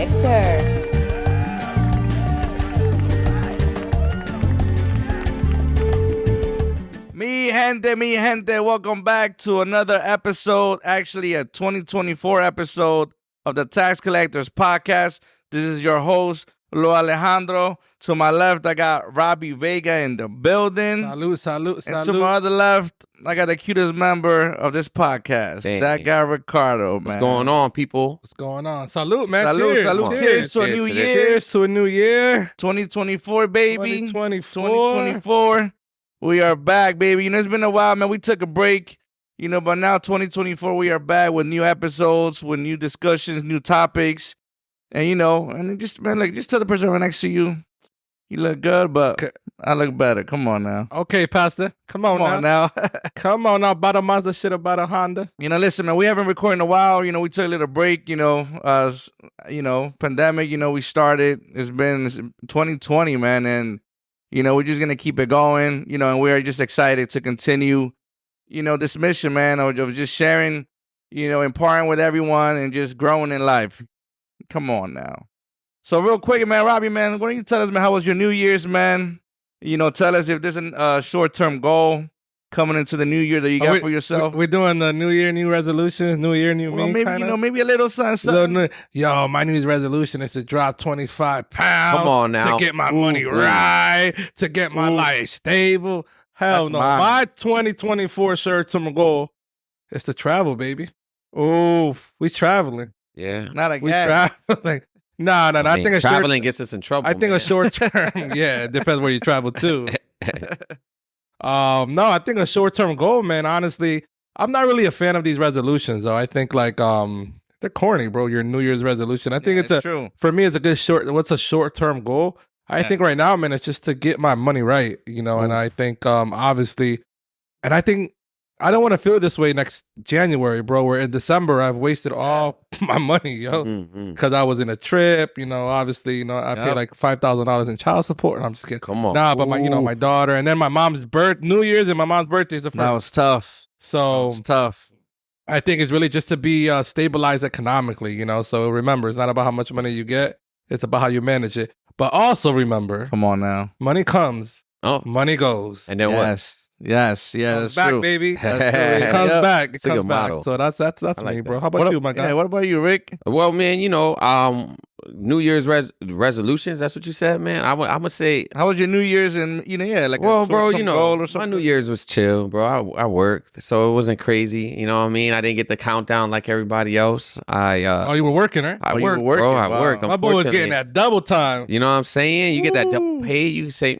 Collectors. Mi gente, welcome back to another episode, actually a 2024 episode of the Tax Collectors Podcast. This is your host, Lo Alejandro. To my left, I got Robbie Vega in the building. Salud. And to my other left, I got the cutest member of this podcast, Dang. that guy Ricardo, man. What's going on, people? What's going on? Salud, man. Salud. Cheers to a new year. Cheers to a new year. 2024, baby. 2024. We are back, baby. You know, it's been a while, man. We took a break, you know, but now 2024, we are back with new episodes, with new discussions, new topics. And, you know, and just, man, like, just tell the person right next to you, you look good, but I look better. Come on now. Okay, Pastor. Come on now. Come on now. About a Mazda, shit about a Honda. You know, listen, man, we haven't recorded in a while. You know, we took a little break, you know, pandemic, you know, we started. It's been 2020, man, and you know, we're just going to keep it going, you know, and we're just excited to continue, you know, this mission, man, of just sharing, you know, imparting with everyone and just growing in life. Come on now. So real quick, man, Robbie, man, why don't you tell us, man, how was your New Year's, man? You know, tell us if there's a short-term goal coming into the new year that you got for yourself. We're doing the New Year, new resolutions, New Year, new me. Maybe, kinda? you know, maybe a little something. Yo, my New Year's resolution is to drop 25 pounds. Come on now. To get my money right, to get my life stable. Hell That's no. mine. My 2024 short-term goal is to travel, baby. Oh, we traveling. Yeah. Not We again. traveling. Nah. I think traveling gets us in trouble. I think a short term, yeah, it depends where you travel to. No, I think a short term goal, man. Honestly, I'm not really a fan of these resolutions, though. I think like they're corny, bro. Your New Year's resolution. I think it's true. For me, it's a good short. What's a short term goal? I think right now, man, it's just to get my money right, you know. And I think obviously, and I think I don't want to feel this way next January, bro. Where in December I've wasted all my money, yo, because I was in a trip. You know, obviously, you know, I paid like $5,000 in child support. And I'm just kidding. Come on. Nah, but my daughter, and then my mom's New Year's and my mom's birthday is the first. That was tough. So It's tough. I think it's really just to be stabilized economically, you know. So remember, it's not about how much money you get; it's about how you manage it. But also remember, Come on now. money comes, money goes. And then Yes, Comes that's back, true. baby. That's It comes Yep. back. It It's a comes good back. motto. So that's I like me, bro. that. How about you, my guy? Yeah, what about you, Rick? Well, man, you know, New Year's resolutions. That's what you said, man. I'm gonna say. How was your New Year's and, you know, like Well, a bro, short-term you know, goal or my something? New Year's was chill, bro. I worked, so it wasn't crazy. You know what I mean? I didn't get the countdown like everybody else. Oh, you were working, right? I you were worked, working, bro. I wow. worked. My boy was getting unfortunately. that double time. You know what I'm saying? You get that double pay. You say,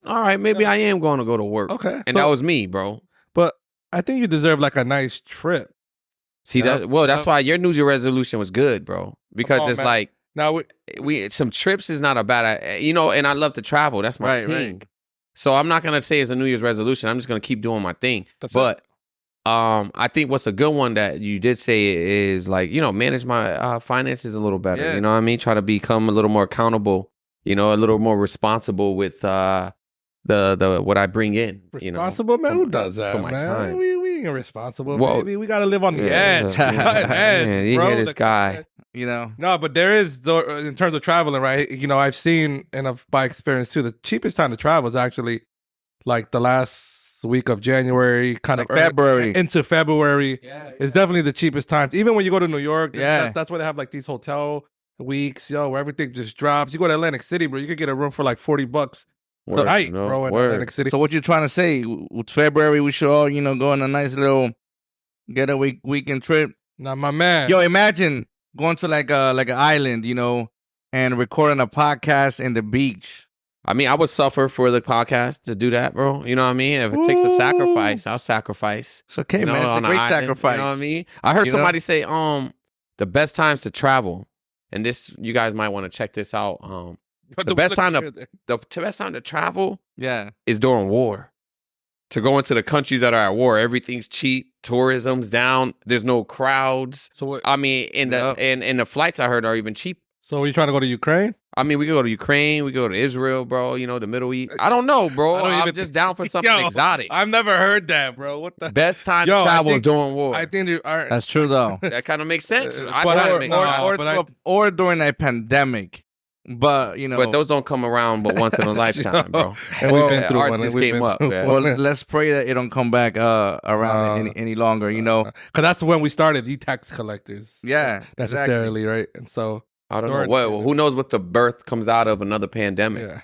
all right, maybe I am going to go to work. Okay. And So- that was me, bro. But I think you deserve like a nice trip. See that? Well, that's why your New Year resolution was good, bro. Because on, it's man. like Now, we some trips is not a bad, you know. And I love to travel. That's my Right, thing. right. So I'm not gonna say it's a New Year's resolution. I'm just gonna keep doing my thing. That's but I think what's a good one that you did say is like, you know, manage my finances a little better. Yeah. You know what I mean? Try to become a little more accountable. You know, a little more responsible with the what I bring in. responsible, you know, man. Who does that, for my man? time. We ain't responsible, Well, baby. We got to live on the yeah, edge. yeah, Cutting edge, man, you bro. hear this The guy. cutting edge. You know? No, but there is, in terms of traveling, right? You know, I've seen, and by experience too, the cheapest time to travel is actually like the last week of January, kind Like of early- February. into February. It's definitely the cheapest times. Even when you go to New York, Yeah. that's where they have like these hotel weeks, yo, where everything just drops. You go to Atlantic City, bro, you could get a room for like $40 a Word, night, no, bro, in word. Atlantic City. So what you trying to say? With February, we should all, you know, go on a nice little getaway weekend trip. Now, my man. Yo, imagine going to like an island, you know, and recording a podcast in the beach. I mean, I would suffer for the podcast to do that, bro. You know what I mean? If it takes a sacrifice, I'll sacrifice. It's okay, You know, man. It's on a an great island, sacrifice. You know what I mean? I heard You know? somebody say, the best times to travel, and this, you guys might want to check this out. The best time to travel Yeah. is during war. To go into the countries that are at war, everything's cheap, tourism's down, there's no crowds. So what? I mean, and the flights I heard are even cheap. So are you trying to go to Ukraine? I mean, we could go to Ukraine, we could go to Israel, bro. You know, the Middle East. I don't know, bro. I'm just down for something exotic. I've never heard that, bro. What the best time to travel is during war? I think you are. That's true though. That kind of makes sense. Or during a pandemic. But you know, but those don't come around but once in a lifetime, bro. And we've been through ours one. just came up. Yeah. Well, let's pray that it don't come back around any longer. You know, because that's when we started the tax collectors. Yeah, necessarily, right? And so I don't know. Well, who knows what the birth comes out of another pandemic? Yeah,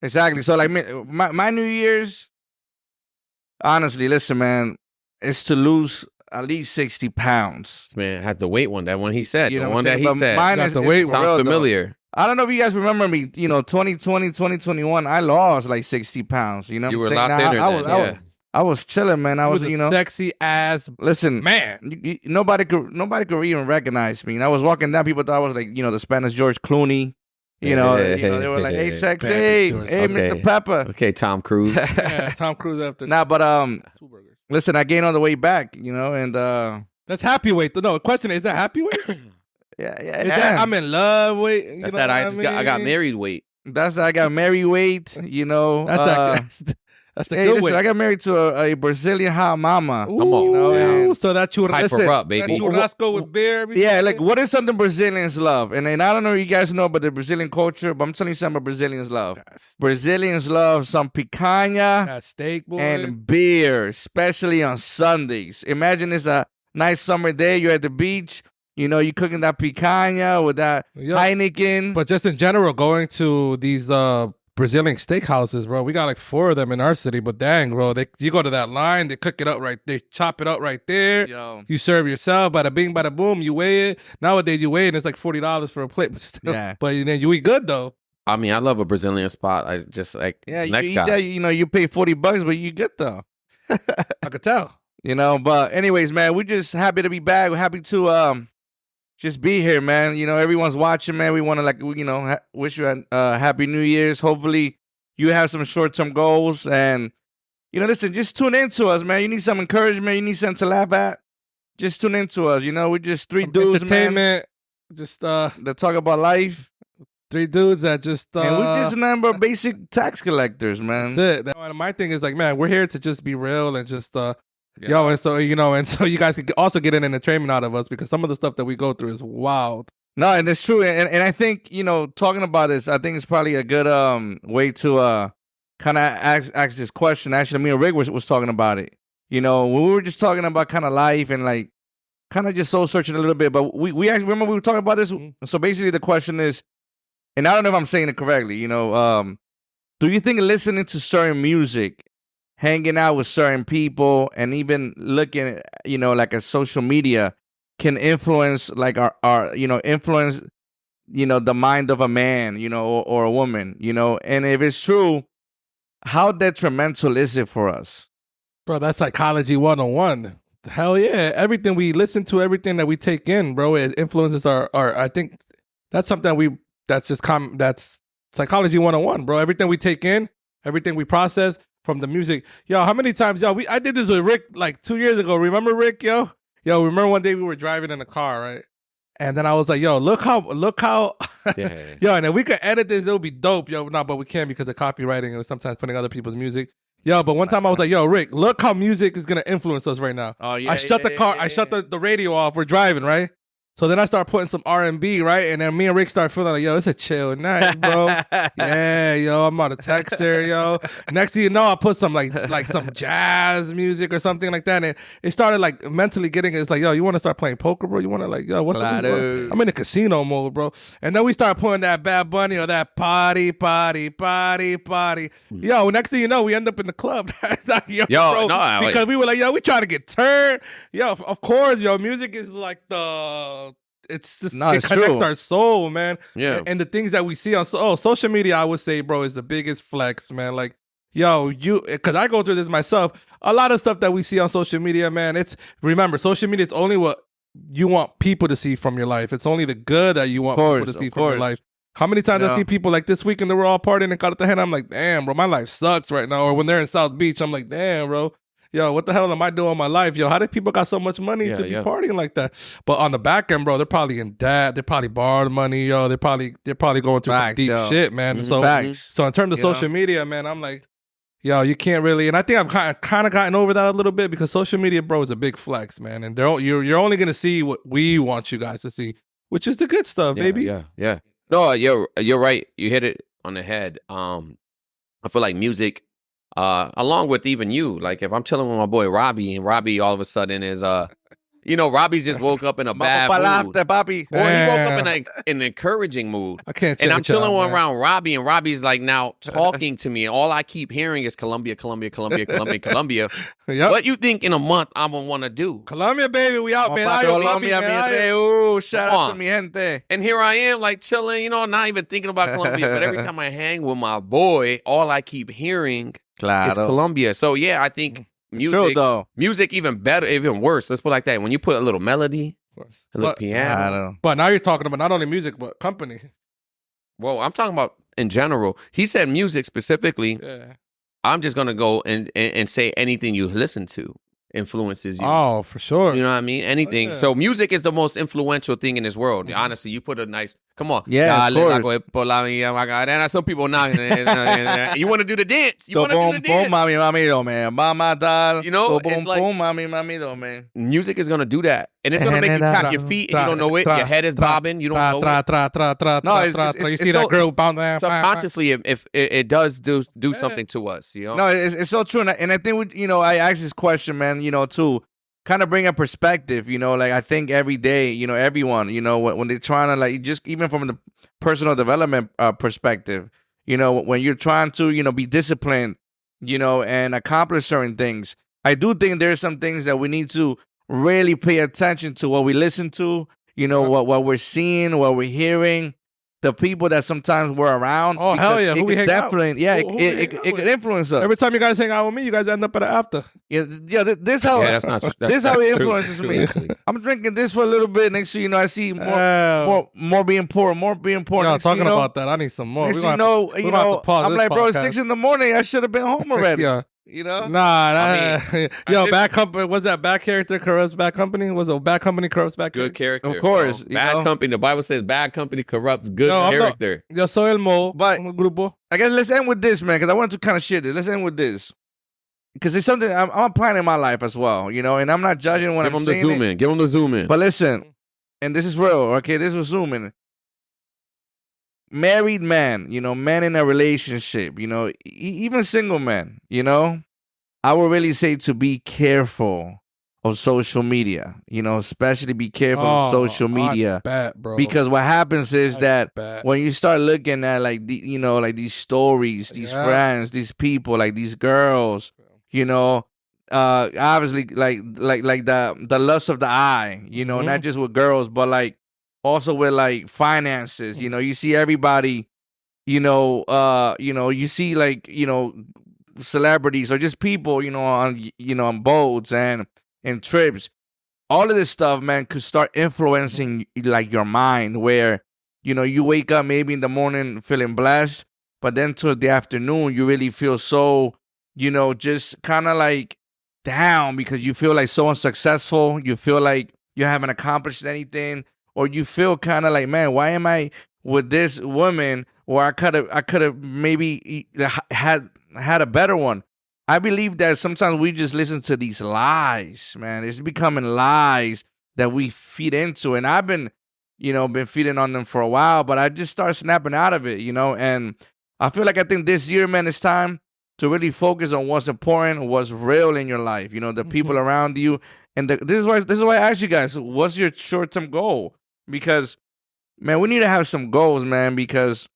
exactly. So like my New Year's, honestly, listen, man, is to lose at least 60 pounds. This man had the weight one. That one he said. You know the one that he said. Mine is the weight. Sounds familiar. Though. I don't know if you guys remember me, you know, 2020, 2021, I lost like 60 pounds, you know? You were locked in there. I was chilling, man. I was, you know. Sexy ass listen, man. Nobody could even recognize me. And I was walking down, people thought I was like, you know, the Spanish George Clooney. You know, they were like, hey, sexy, hey, Mr. Pepper. Okay, Tom Cruise. Yeah, Tom Cruise after. Nah, but, listen, I gained on the way back, you know, and, that's happy weight. No, the question is that happy weight? Yeah. That I'm in love weight. That's that I got married weight. That's I got married weight. You know, that's a good weight. I got married to a Brazilian hot mama. Come on, you know, so that hyper up, baby. That churrasco with beer. Yeah, like what is something Brazilians love? And I don't know if you guys know about the Brazilian culture, but I'm telling you something Brazilians love. Brazilians love some picanha, that steak, boy, and beer, especially on Sundays. Imagine it's a nice summer day. You're at the beach. You know, you cooking that picanha with that Heineken. But just in general, going to these Brazilian steakhouses, bro. We got like 4 of them in our city. But dang, bro, you go to that line, they cook it up right, they chop it up right there. Yo. You serve yourself, bada bing, bada boom. You weigh it. Nowadays, you weigh it, and it's like $40 for a plate. But still, but then you eat good though. I mean, I love a Brazilian spot. I just like next you guy. That, you know, you pay $40, but you good though. I could tell. You know, but anyways, man, we're just happy to be back. We're happy to just be here, man. You know, everyone's watching, man. We want to wish you a happy New Year's. Hopefully you have some short-term goals. And, you know, listen, just tune in to us, man. You need some encouragement. You need something to laugh at. Just tune in to us. You know, we're just 3 dudes, entertainment, man. Just that talk about life. 3 dudes that just... and we're just a number of basic tax collectors, man. That's it. My thing is like, man, we're here to just be real and just... Yo, and so, you know, and so you guys could also get an entertainment out of us because some of the stuff that we go through is wild. No, and it's true. And I think, you know, talking about this, I think it's probably a good way to kind of ask this question. Actually, me and Rick was talking about it. You know, when we were just talking about kind of life and like kind of just soul searching a little bit. But we actually, remember we were talking about this? So basically the question is, and I don't know if I'm saying it correctly, you know, do you think listening to certain music, hanging out with certain people, and even looking at, you know, like a social media can influence like our you know, influence, you know, the mind of a man, you know, or a woman, you know? And if it's true, how detrimental is it for us? Bro, that's psychology 101. Hell yeah. Everything we listen to, everything that we take in, bro, it influences our I think that's something that's psychology 101, bro. Everything we take in, everything we process, from the music. Yo, how many times, I did this with Rick like 2 years ago. Remember Rick, yo? Yo, remember one day we were driving in a car, right? And then I was like, yo, look how yeah. Yo, and if we could edit this, it would be dope. Yo, no, but we can't because of copywriting and sometimes putting other people's music. Yo, but one time I was like, yo, Rick, look how music is gonna influence us right now. Oh yeah. I shut the radio off. We're driving, right? So then I start putting some R&B, right? And then me and Rick start feeling like, yo, it's a chill night, bro. Yeah, yo, I'm about to text her, yo. Next thing you know, I put some like some jazz music or something like that. And it started like mentally it's like, yo, you want to start playing poker, bro? You want to like, yo, what's up? I'm in the casino mode, bro. And then we start putting that Bad Bunny or that party. Yo, next thing you know, we end up in the club. yo, bro, no, because we were like, yo, we trying to get turned. Yo, of course, yo, music is like it's just it connects our soul, man. Yeah. And the things that we see on social media, I would say, bro, is the biggest flex, man. Like, yo, because I go through this myself. A lot of stuff that we see on social media, man. Remember, social media is only what you want people to see from your life. It's only the good that you want people to see from your life. How many times I see people like this weekend they were all partying in Cartagena? I'm like, damn, bro, my life sucks right now. Or when they're in South Beach, I'm like, damn, bro. yo, what the hell am I doing in my life? Yo, how did people got so much money to be partying like that? But on the back end, bro, they're probably in debt. They probably borrowed money, yo. They're probably going through some deep shit, man. So in terms of social media, man, I'm like, yo, you can't really, and I think I've kind of gotten over that a little bit because social media, bro, is a big flex, man. And you're only gonna see what we want you guys to see, which is the good stuff, baby. Yeah. No, you're right. You hit it on the head. I feel like music, along with even you, like if I'm chilling with my boy Robbie, and Robbie all of a sudden is Robbie's just woke up in a bad mood. Papi. Or he woke up in an encouraging mood. I can't. And I'm chilling around Robbie, and Robbie's like now talking to me, and all I keep hearing is Colombia, Colombia, Colombia, Colombia, Colombia. Yep. What you think in a month I'm gonna want to do? Colombia, baby, we out, man. Colombia, shout out to mi gente. And here I am, like chilling, not even thinking about Colombia. But every time I hang with my boy, all I keep hearing is Colombia. So yeah, I think. Music even better, even worse. Let's put it like that. When you put a little melody, a little piano. But now you're talking about not only music, but company. Well, I'm talking about in general. He said music specifically. Yeah. I'm just going to go and say anything you listen to influences you. Oh, for sure. You know what I mean? Anything. Oh, yeah. So music is the most influential thing in this world. Mm-hmm. Honestly, you put a nice, come on. Yeah, of course. And some people knocking. You want to do the dance. You want to do the dance. Mami, mami, man. Mama, dal. It's like, mami, mami, man. Music is going to do that. And it's going to make you tap your feet and you don't know it. Your head is bobbing. You don't know it. No, you see that girl bouncing. Subconsciously, if it does do something to us, No, it's so true. And I think, I asked this question, man, to kind of bring a perspective, like I think every day, everyone, when they're trying to like, just even from the personal development perspective, when you're trying to, be disciplined, and accomplish certain things, I do think there's some things that we need to really pay attention to what we listen to, what we're seeing, what we're hearing, the people that sometimes we're around. Oh, hell yeah. Who we hang definitely, out? Yeah, it could influence us. Every time you guys hang out with me, you guys end up at an after. Yeah, this how that's not this how it influences me. I'm drinking this for a little bit. Next thing you know, I see more being poured, more being poured. No, talking about that, I need some more. Next I'm like, bro, it's 6 a.m. I should have been home already. Yeah. Bad company. Was that bad character corrupts bad company? Was it bad company corrupts bad character? Good character, of course. Bad company. The Bible says bad company corrupts good character. Yo soy el mo. But grupo. I guess let's end with this, man, because I want to kind of share this. Let's end with this, because it's something I'm applying in my life as well, and I'm not judging when I'm saying it. Give them the zoom in. But listen, and this is real, okay? This was zooming. Married man, men in a relationship, even single men, I would really say to be careful of social media, especially be careful of social media. Bet, bro. Because what happens is that when you start looking at like like these stories, these friends, these people, like these girls, obviously like the lust of the eye, not just with girls, but like also with like finances, you see everybody, you see like, celebrities or just people, on boats and trips. All of this stuff, man, could start influencing like your mind where, you wake up maybe in the morning feeling blessed, but then to the afternoon, you really feel so, just kind of like down because you feel like so unsuccessful. You feel like you haven't accomplished anything. Or you feel kind of like, man, why am I with this woman? Or I could have maybe had a better one. I believe that sometimes we just listen to these lies, man. It's becoming lies that we feed into, and I've been feeding on them for a while, but I just start snapping out of it, And I feel like I think this year, man, it's time to really focus on what's important, what's real in your life. The people around you, and this is why I ask you guys, what's your short-term goal? Because, man, we need to have some goals, man, because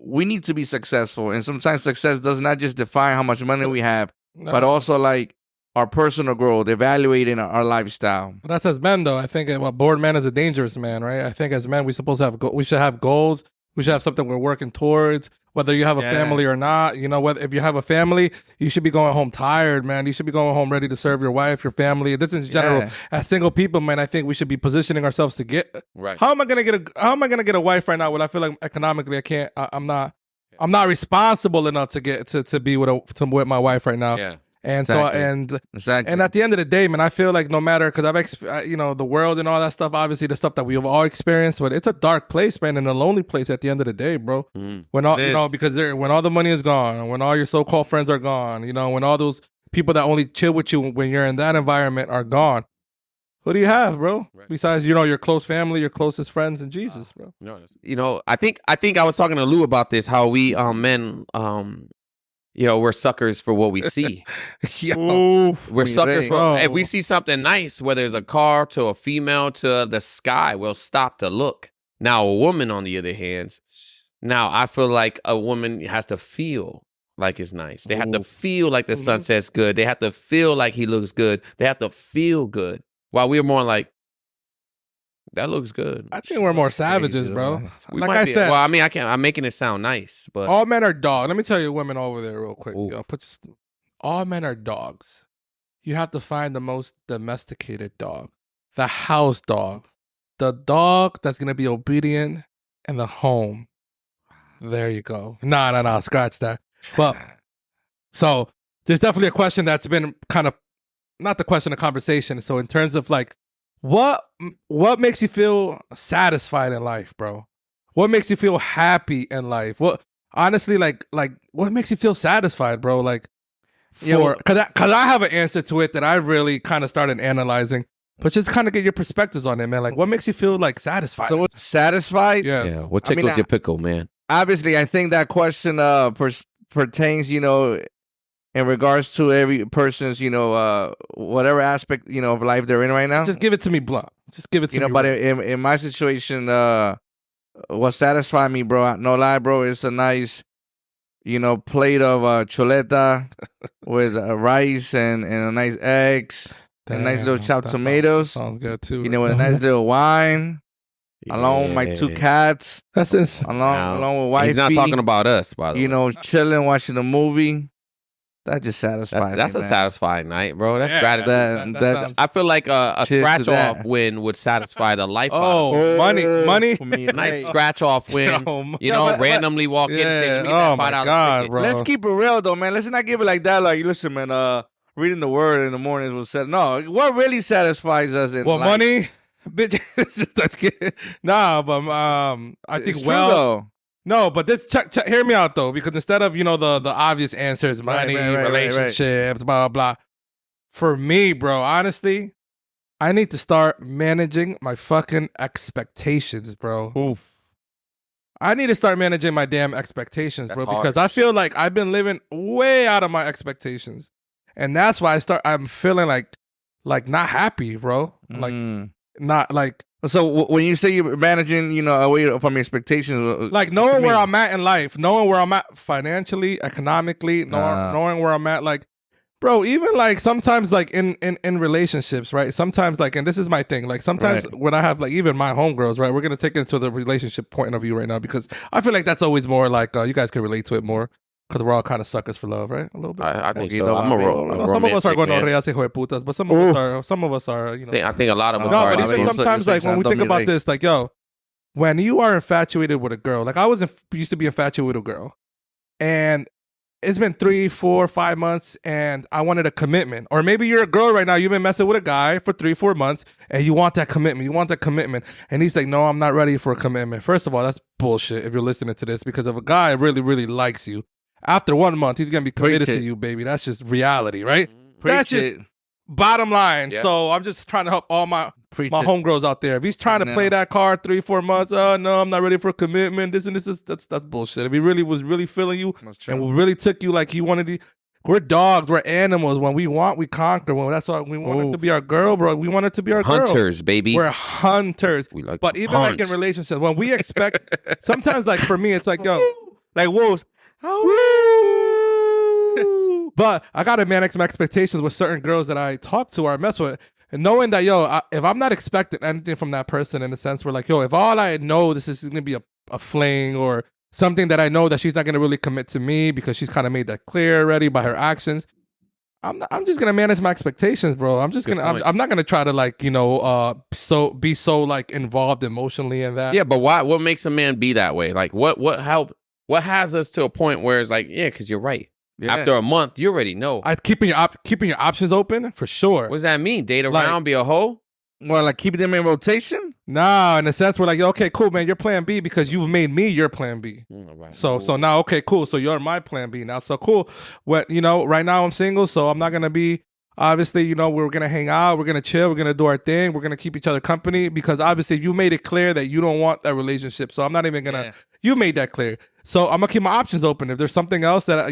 we need to be successful. And sometimes success does not just define how much money we have, but also like our personal growth, evaluating our lifestyle. But that's as men, though. I think a bored man is a dangerous man, right? I think as men, we should have goals. We should have something we're working towards, whether you have a family or not. If you have a family, you should be going home tired, man. You should be going home ready to serve your wife, your family. This is in general. Yeah. As single people, man, I think we should be positioning ourselves to get right. How am I gonna get a wife right now when I feel like economically I can't? I'm not responsible enough to get to be with my wife right now. Yeah. And exactly. so and at the end of the day, man, I feel like no matter, because the world and all that stuff, obviously the stuff that we've all experienced, but it's a dark place, man, and a lonely place at the end of the day, bro. When all when all the money is gone, when all your so-called friends are gone, when all those people that only chill with you when you're in that environment are gone. What do you have, bro? Right. Besides, your close family, your closest friends, and Jesus, bro. I think I was talking to Lou about this. How we men, we're suckers for what we see. We're suckers for if we see something nice, whether it's a car to a female to the sky, we'll stop to look. Now, a woman, on the other hand, I feel like a woman has to feel like it's nice. They have to feel like the sunset's good. They have to feel like he looks good. They have to feel good. While we're more like, that looks good. I think we're more savages, bro. Like I said, well, I mean, I'm making it sound nice, but all men are dogs. Let me tell you, women over there, real quick. All men are dogs. You have to find the most domesticated dog, the house dog, the dog that's gonna be obedient in the home. There you go. Nah, scratch that. But so there's definitely a question that's been kind of. Not the question of conversation. So in terms of like, what makes you feel satisfied in life, bro? What makes you feel happy in life? What honestly, like what makes you feel satisfied, bro? Like, because I have an answer to it that I really kind of started analyzing, but just kind of get your perspectives on it, man. Like, what makes you feel like satisfied? So satisfied? Yes. Yeah. What tickles your pickle, man? Obviously, I think that question pertains, in regards to every person's, whatever aspect, of life they're in right now. Just give it to me blunt. Just give it to me. But in my situation, what satisfied me, bro, no lie, bro, it's a nice, plate of chuleta with rice and a nice eggs, and nice little chopped tomatoes. Sounds good too. With a nice little wine. Along with my 2 cats. That's insane. Along with wifey. He's not talking about us, by the way. Chilling, watching a movie. That just satisfies. That's a satisfying night, bro. That's gratitude. I feel like a scratch off win would satisfy the life. Money. A nice scratch off win. Randomly walk in. And say, oh my God, bro. Let's keep it real though, man. Let's not give it like that. Like, listen, man. Reading the word in the mornings will set. No, what really satisfies us in life? Money, bitch. Nah, but I think No, but this hear me out though, because instead of the obvious answers, money, relationships, blah blah. For me, bro, honestly, I need to start managing my fucking expectations, bro. Oof. I need to start managing my damn expectations, bro, because I feel like I've been living way out of my expectations, and that's why I'm feeling like not happy, bro. Like not like. So when you say you're managing, away from your expectations, like knowing where I'm at in life, knowing where I'm at financially, economically, knowing where I'm at, like, bro, even like sometimes like in relationships, right? Sometimes like, and this is my thing, like sometimes when I have like even my homegirls, right? We're gonna take it into the relationship point of view right now because I feel like that's always more like you guys can relate to it more. Because we're all kind of suckers for love, right? A little bit. I think so. I'm a some of us are gonorreas, hijo de putas, but some of us are, I think a lot of us are. No, but even sometimes, like, when we think about this, like, when you are infatuated with a girl, like, I used to be infatuated with a girl, and it's been 3, 4, 5 months, and I wanted a commitment. Or maybe you're a girl right now, you've been messing with a guy for 3, 4 months, and you want that commitment. And he's like, no, I'm not ready for a commitment. First of all, that's bullshit if you're listening to this, because if a guy really, really likes you, after 1 month, he's going to be committed to you, baby. That's just reality, right? That's just bottom line. Yeah. So I'm just trying to help all my homegirls out there. If he's trying to play that card 3, 4 months, oh, no, I'm not ready for a commitment. This and this that's bullshit. If he really was really feeling you and really took you like he wanted to, we're dogs, we're animals. When we want, we conquer. When that's why we want her to be our girl, bro. We want her to be our hunters, baby. We're hunters. We like but even like in relationships, when we expect, sometimes like for me, it's like, like wolves. But I gotta manage my expectations with certain girls that I talk to or I mess with, and knowing that if I'm not expecting anything from that person, in the sense where like if all I know this is gonna be a fling or something that I know that she's not gonna really commit to me because she's kind of made that clear already by her actions, I'm just gonna manage my expectations, bro. I'm not gonna try to like be so like involved emotionally in that. Yeah, but what makes a man be that way? Like what has us to a point where it's like, yeah, because you're right. After a month, you already know. Keeping your options open for sure. What does that mean? Date around, be a hoe? Well, like keeping them in rotation? No, in a sense, we're like, okay, cool, man. You're plan B because you've made me your plan B. Right. So now, okay, cool. So you're my plan B now. So cool. What right now I'm single, so I'm not gonna be. Obviously, we're gonna hang out, we're gonna chill, we're gonna do our thing, we're gonna keep each other company because obviously you made it clear that you don't want that relationship. So I'm not even gonna. Yeah. You made that clear. So I'm gonna keep my options open. If there's something else that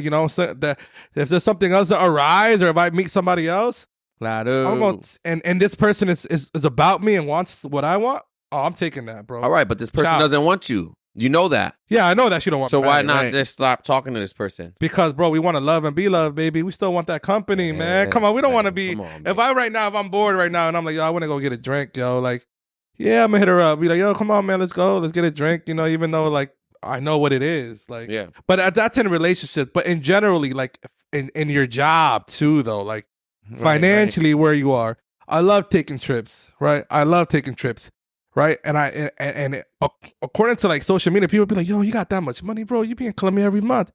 if there's something else that arise, or if I meet somebody else. Claro. I'm going and this person is about me and wants what I want. Oh, I'm taking that, bro. All right, but this person doesn't want you. You know that. Yeah, I know that she don't want me. So why not just stop talking to this person? Because, bro, we want to love and be loved, baby. We still want that company, man. Come on, we don't want to be. If I'm bored right now and I'm like, yo, I want to go get a drink, yo, like, yeah, I'm gonna hit her up. Be like, yo, come on, man, let's go, let's get a drink. Even though like I know what it is, like, yeah. But that's in relationships. But in generally, like in your job too, though, like. Financially, where you are, I love taking trips, right? I love taking trips, right? And according to like social media, people be like, "Yo, you got that much money, bro? You be in Colombia every month."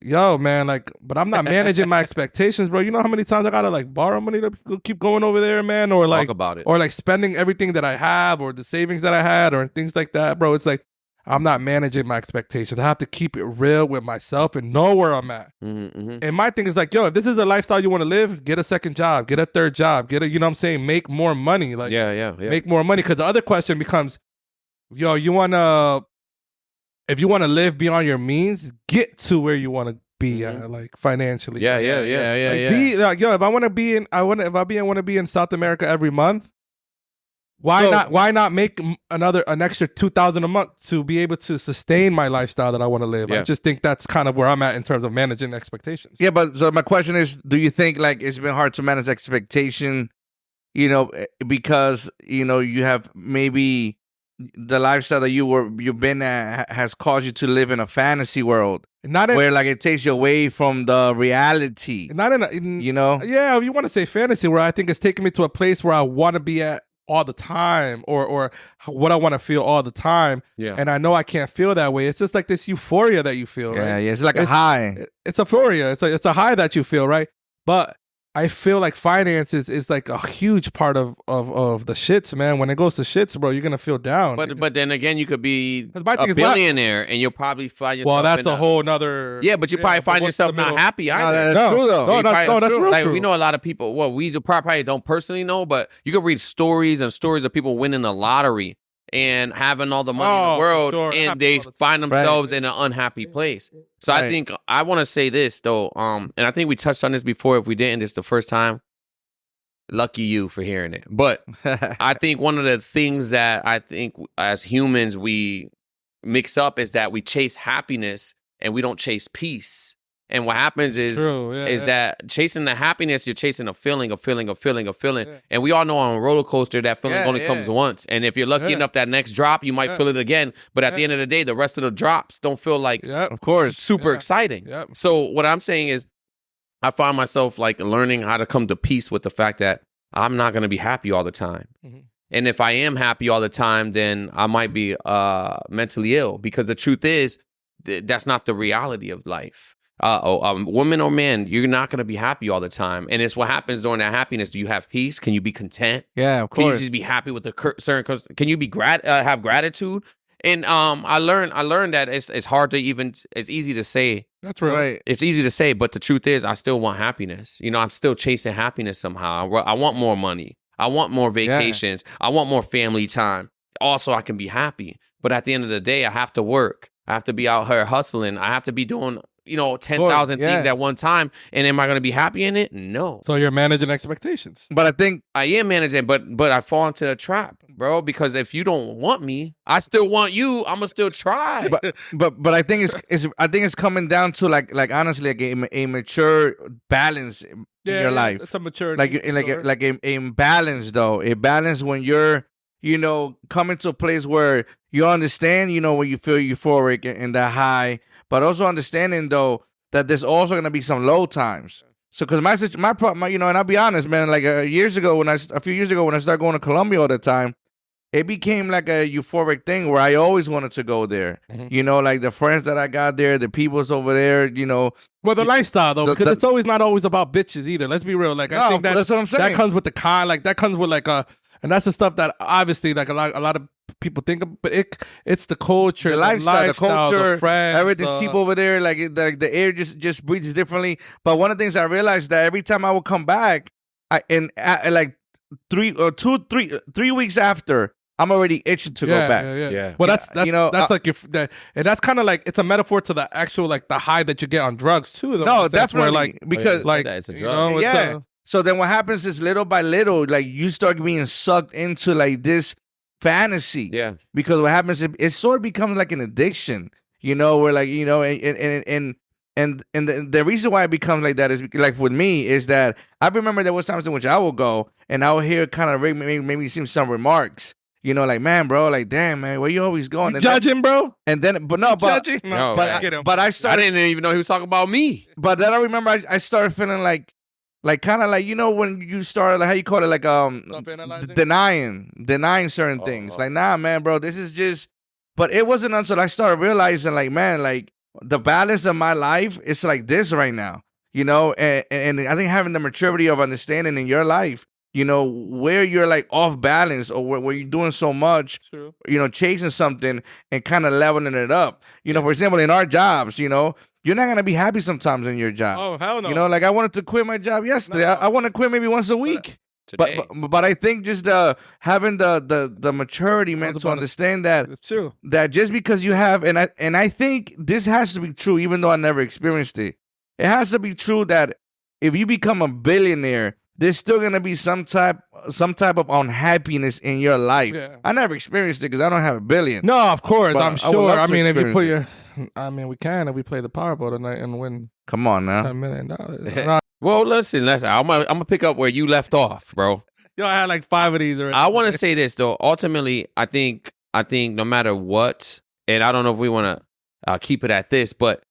Yo, man, like, but I'm not managing my expectations, bro. You know how many times I gotta like borrow money to keep going over there, man, or like talk about it, or like spending everything that I have, or the savings that I had, or things like that, bro. It's like. I'm not managing my expectations. I have to keep it real with myself and know where I'm at. And my thing is like, yo, if this is a lifestyle you want to live, get a second job, get a third job, get a, you know what I'm saying? Make more money. Like, yeah. Make more money. Because the other question becomes, yo, if you want to live beyond your means, get to where you want to be like financially. Yeah. If I want to be in South America every month, why not make an extra $2,000 a month to be able to sustain my lifestyle that I want to live? Yeah. I just think that's kind of where I'm at in terms of managing expectations. Yeah, but so my question is, do you think like it's been hard to manage expectation, because you have maybe the lifestyle that you've been at has caused you to live in a fantasy world, where like it takes you away from the reality. Yeah, if you want to say fantasy, where I think it's taking me to a place where I want to be at all the time, or what I want to feel all the time. Yeah. And I know I can't feel that way. It's just like this euphoria that you feel, right? Yeah, it's like a high. It's euphoria. It's a high that you feel, right? But I feel like finances is like a huge part of the shits, man. When it goes to shits, bro, you're gonna feel down. But then again, you could be a billionaire and you'll probably find yourself. Well, that's a whole nother. Yeah, but you probably find yourself not happy either. No, that's true though. No, that's real like, true. We know a lot of people. Well, we probably don't personally know, but you can read stories of people winning the lottery and having all the money in the world, and they find themselves in an unhappy place. So I think I want to say this though, and I think we touched on this before. If we didn't, it's the first time. Lucky you for hearing it. But I think one of the things that I think as humans we mix up is that we chase happiness and we don't chase peace. And what happens is that chasing the happiness, you're chasing a feeling. Yeah. And we all know on a roller coaster, that feeling only comes once. And if you're lucky enough, that next drop, you might feel it again. But at the end of the day, the rest of the drops don't feel like, of course, super exciting. So what I'm saying is, I find myself like learning how to come to peace with the fact that I'm not going to be happy all the time. And if I am happy all the time, then I might be mentally ill, because the truth is that's not the reality of life. Woman or man, you're not going to be happy all the time. And it's what happens during that happiness. Do you have peace? Can you be content? Yeah, of course. Can you just be happy with the certain, can you be have gratitude? And I learned that it's hard to even, it's easy to say. That's right. It's easy to say, but the truth is I still want happiness. I'm still chasing happiness somehow. I want more money. I want more vacations. I want more family time. Also, I can be happy. But at the end of the day, I have to work. I have to be out here hustling. I have to be doing 10,000 things at one time. And am I going to be happy in it? No. So you're managing expectations. But I think I am managing, but I fall into a trap, bro, because if you don't want me, I still want you. I'm going to still try. But I think it's coming down to like honestly, like a mature balance in your life. It's a maturity. Like a balance though. A balance when you're coming to a place where you understand, when you feel euphoric and that high, but also understanding though that there's also gonna be some low times. So, because my problem, and I'll be honest, man. Like a few years ago when I started going to Colombia all the time, it became like a euphoric thing where I always wanted to go there. You know, like the friends that I got there, the people's over there, you know. Well, the lifestyle though, because it's always not always about bitches either. Let's be real. Like I think that's what I'm saying. That comes with the like that comes with like and that's the stuff that obviously like a lot of people think of, but it's the culture, the lifestyle, the culture, the friends, everything's cheap over there. Like the air just breathes differently. But one of the things I realized that every time I would come back, like 3 weeks after, I'm already itching to go back. Yeah. Well, that's you know, that's like and that's kind of like it's a metaphor to the actual like the high that you get on drugs too. Though, no, that's where like because like it's a drug. you know, so then what happens is little by little, like you start being sucked into like this fantasy. Yeah. Because what happens is it sort of becomes like an addiction. You know, where like you know, and the reason why it becomes like that is like with me is that I remember there was times in which I would go and I would hear kind of maybe seem some remarks. You know, like, man, bro, like, damn, man, where you always going? You judging, bro? And then, but I started. I didn't even know he was talking about me. But then I remember I started feeling like kind of like, you know, when you start, like, how you call it, like, denying certain things. Like, nah, man, bro, this is just. But it wasn't until I started realizing, like, man, like, the balance of my life is like this right now, you know, and I think having the maturity of understanding in your life. You know, where you're like off balance or where you're doing so much, you know, chasing something and kind of leveling it up. You know, for example, in our jobs, you know, you're not going to be happy sometimes in your job. Oh, hell no. You know, like I wanted to quit my job yesterday. No. I want to quit maybe once a week. But I think just having the maturity, man, to understand that that just because you have, and I think this has to be true, even though I never experienced it. It has to be true that if you become a billionaire, there's still gonna be some type of unhappiness in your life. Yeah. I never experienced it because I don't have $1 billion. No, of course, I'm sure. I mean, if you put we can if we play the Powerball tonight and win. Come on now, $10 million. Well, listen. I'm gonna pick up where you left off, bro. Yo, I had like 5 of these already. I want to say this though. Ultimately, I think no matter what, and I don't know if we want to keep it at this, but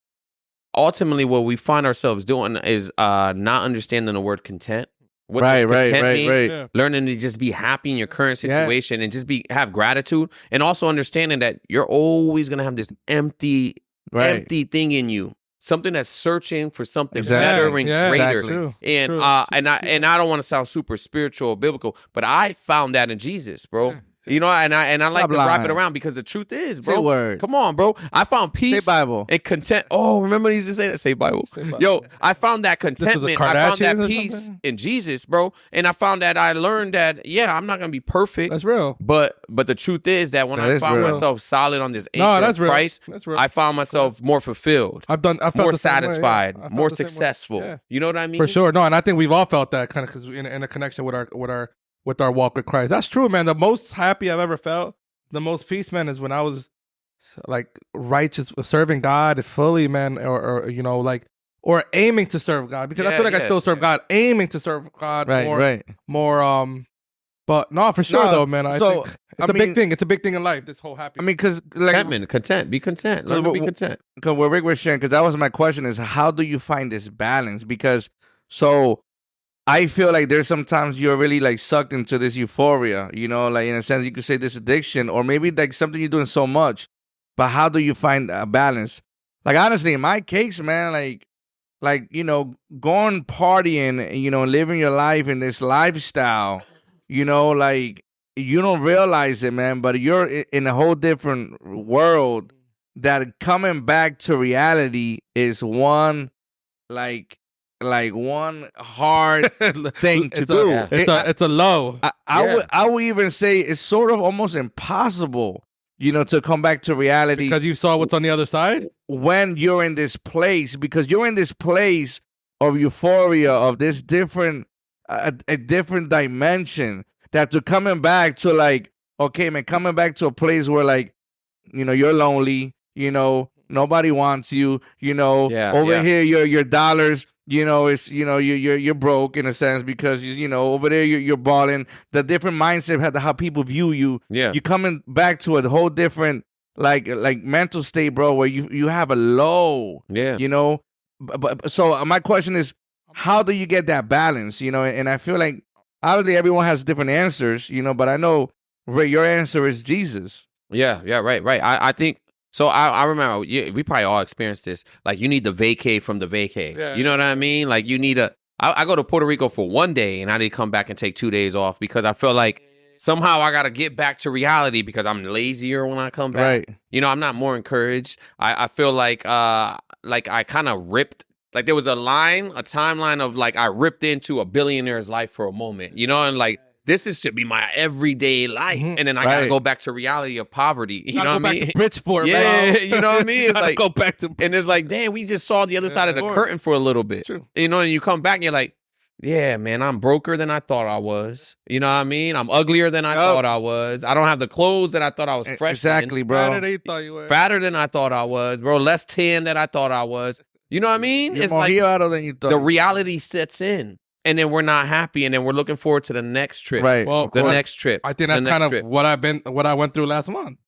ultimately, what we find ourselves doing is not understanding the word content. What right. Yeah. Learning to just be happy in your current situation and just have gratitude, and also understanding that you're always gonna have this empty thing in you, something that's searching for something better and greater. True. And and I don't want to sound super spiritual or biblical, but I found that in Jesus, bro. Yeah. You know, and I like to wrap it around because the truth is, bro. Say word. Come on, bro. I found peace Bible. and content. Oh, remember he used to say that? Say Bible. Yo, I found that contentment. I found that peace in Jesus, bro. And I found that I learned that, I'm not going to be perfect. That's real. But the truth is that when I found myself solid on this anchor of Christ, I found myself more fulfilled. I felt more satisfied, more successful. Yeah. You know what I mean? For sure. No, and I think we've all felt that kind of because in a connection with our walk with Christ. That's true, man. The most happy I've ever felt, the most peace, man, is when I was like righteous, serving God fully, man, or you know, like, or aiming to serve God, because I feel like I still serve God, aiming to serve God more. But no, for sure though, man. I think it's a big thing. It's a big thing in life. This whole happiness. I mean, because like be content. Learn to be content. Because what Rick was sharing, because that was my question: is how do you find this balance? Because I feel like there's sometimes you're really like sucked into this euphoria, you know, like in a sense you could say this addiction, or maybe like something you're doing so much, but how do you find a balance? Like honestly, in my case, man, like you know, going partying, you know, living your life in this lifestyle, you know, like you don't realize it, man, but you're in a whole different world that coming back to reality is one one hard thing to do. It's a low. I would even say it's sort of almost impossible, you know, to come back to reality because you saw what's on the other side when you're in this place, because you're in this place of euphoria, of this different a different dimension, that to coming back to like, okay, man, coming back to a place where like, you know, you're lonely, you know, nobody wants you, you know, over here your dollars, you know, it's, you know, you're broke in a sense because you know, over there you're balling. The different mindset had how people view you. Yeah, you coming back to a whole different like mental state, bro, where you have a low. Yeah, you know. But so my question is, how do you get that balance? You know, and I feel like obviously everyone has different answers, you know, but I know your answer is Jesus. Yeah, right. I think so. I remember we probably all experienced this. Like, you need the vacay from the vacay. Yeah, you know what I mean? Like, you need I go to Puerto Rico for 1 day, and I need to come back and take 2 days off because I feel like somehow I got to get back to reality because I'm lazier when I come back. Right. You know, I'm not more encouraged. I feel like I kind of ripped. Like, there was a timeline of like I ripped into a billionaire's life for a moment. You know, and like, this should be my everyday life. And then I got to go back to reality of poverty. You know what I mean? Back to Bridgeport, yeah, bro. you know what I mean? It's like, go back to and it's like, damn, we just saw the other side of the curtain for a little bit. True. You know, and you come back and you're like, yeah, man, I'm broker than I thought I was. You know what I mean? I'm uglier than I thought I was. I don't have the clothes that I thought I was fresh. Exactly, bro. Fatter than you thought you were. Fatter than I thought I was, bro. Less tan than I thought I was. You know what I mean? You're it's more like than you thought. The reality sets in. And then we're not happy, and then we're looking forward to the next trip. Right. Well, the next trip. I think that's kind of what I went through last month.